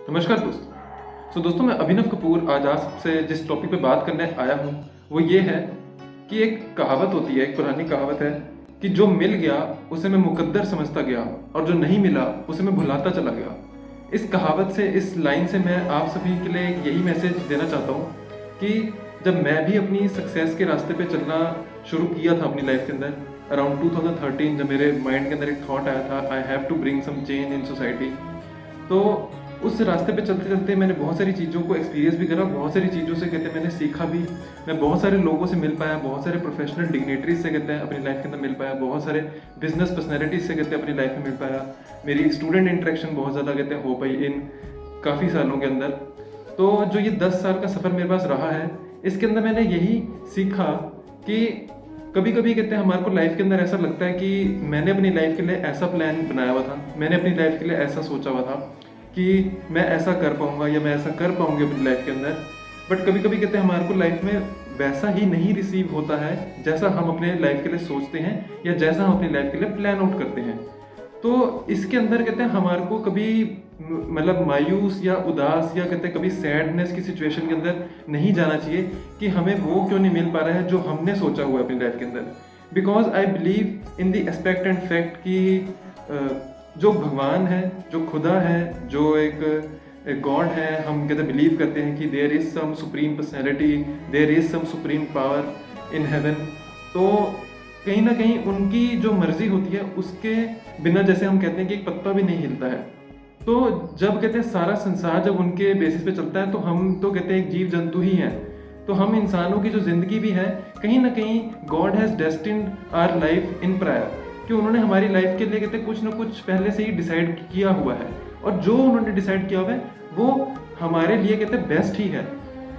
नमस्कार दोस्तों मैं अभिनव कपूर आज आप सबसे जिस टॉपिक पे बात करने आया हूँ वो ये है कि एक कहावत होती है, एक पुरानी कहावत है कि जो मिल गया उसे मैं मुकद्दर समझता गया और जो नहीं मिला उसे मैं भुलाता चला गया। इस कहावत से, इस लाइन से मैं आप सभी के लिए यही मैसेज देना चाहता हूँ कि जब मैं भी अपनी सक्सेस के रास्ते पे चलना शुरू किया था अपनी लाइफ के अंदर अराउंड 2013, जब मेरे माइंड के अंदर एक थॉट आया था I have to bring some change in society, तो उस रास्ते पे चलते चलते मैंने बहुत सारी चीज़ों को एक्सपीरियंस भी करा, बहुत सारी चीज़ों से कहते हैं मैंने सीखा भी। मैं बहुत सारे लोगों से मिल पाया, बहुत सारे प्रोफेशनल डिग्नेटरीज से कहते हैं अपनी लाइफ के अंदर मिल पाया, बहुत सारे बिजनेस पर्सनैलिटीज से कहते हैं अपनी लाइफ में मिल पाया। मेरी स्टूडेंट इंटरेक्शन बहुत ज़्यादा कहते हैं हो पाई इन काफ़ी सालों के अंदर। तो जो ये 10 साल का सफ़र मेरे पास रहा है, इसके अंदर मैंने यही सीखा कि कभी कभी कहते हैं हमारे को लाइफ के अंदर ऐसा लगता है कि मैंने अपनी लाइफ के लिए ऐसा प्लान बनाया हुआ था, मैंने अपनी लाइफ के लिए ऐसा सोचा हुआ था कि मैं ऐसा कर पाऊंगा या मैं ऐसा कर पाऊंगी अपनी लाइफ के अंदर। बट कभी कभी कहते हैं हमारे को लाइफ में वैसा ही नहीं रिसीव होता है जैसा हम अपने लाइफ के लिए सोचते हैं या जैसा हम अपनी लाइफ के लिए प्लान आउट करते हैं। तो इसके अंदर कहते हैं हमारे को कभी मतलब मायूस या उदास या कहते हैं कभी सैडनेस की सिचुएशन के अंदर नहीं जाना चाहिए कि हमें वो क्यों नहीं मिल पा रहा है जो हमने सोचा हुआ है अपनी लाइफ के अंदर। Because I believe in the aspect and fact कि जो भगवान है, जो खुदा है, जो एक गॉड है, हम कहते बिलीव करते हैं कि there is some supreme personality, there is some supreme power in heaven. तो कहीं ना कहीं उनकी जो मर्जी होती है उसके बिना, जैसे हम कहते हैं कि एक पत्ता भी नहीं हिलता है। तो जब कहते हैं सारा संसार जब उनके बेसिस पे चलता है तो हम तो कहते हैं एक जीव जंतु ही हैं। तो हम इंसानों की जो जिंदगी भी है, कहीं ना कहीं God has destined our life in prior, कि उन्होंने हमारी लाइफ के लिए कहते हैं कुछ ना कुछ पहले से ही डिसाइड किया हुआ है, और जो उन्होंने डिसाइड किया हुआ है वो हमारे लिए कहते हैं बेस्ट ही है।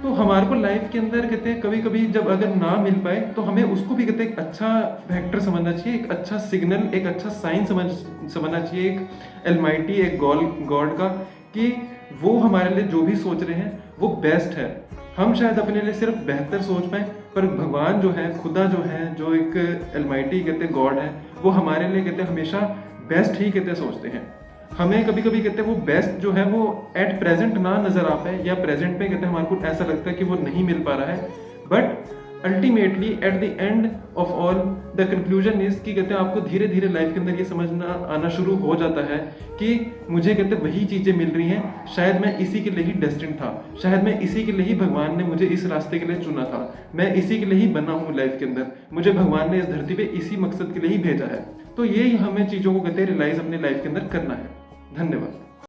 तो हमारे को लाइफ के अंदर कहते हैं कभी कभी जब अगर ना मिल पाए तो हमें उसको भी कहते हैं एक अच्छा फैक्टर समझना चाहिए, एक अच्छा सिग्नल, एक अच्छा साइन समझना चाहिए, एक एलमाइटी, एक गॉड का, कि वो हमारे लिए जो भी सोच रहे हैं वो बेस्ट है। हम शायद अपने लिए सिर्फ बेहतर सोच पाए, पर भगवान जो है, खुदा जो है, जो एक एलमाइटी कहते हैं गॉड है, वो हमारे लिए कहते हैं हमेशा बेस्ट ही कहते हैं सोचते हैं। हमें कभी कभी कहते हैं वो बेस्ट जो है वो एट प्रेजेंट ना नजर आ पाए, या प्रेजेंट में कहते हैं हमारे को ऐसा लगता है कि वो नहीं मिल पा रहा है, but ultimately at the end of all the conclusion is कि कहते हैं आपको धीरे धीरे लाइफ के अंदर ये समझना आना शुरू हो जाता है कि मुझे कहते हैं वही चीज़ें मिल रही हैं, शायद मैं इसी के लिए ही डेस्टिन था, शायद मैं इसी के लिए ही भगवान ने मुझे इस रास्ते के लिए चुना था, मैं इसी के लिए ही बना हूँ लाइफ के अंदर, मुझे भगवान ने इस धरती पे इसी मकसद के लिए ही भेजा है। तो ये हमें चीज़ों को कहते हैं रियलाइज अपने लाइफ के अंदर करना है। धन्यवाद।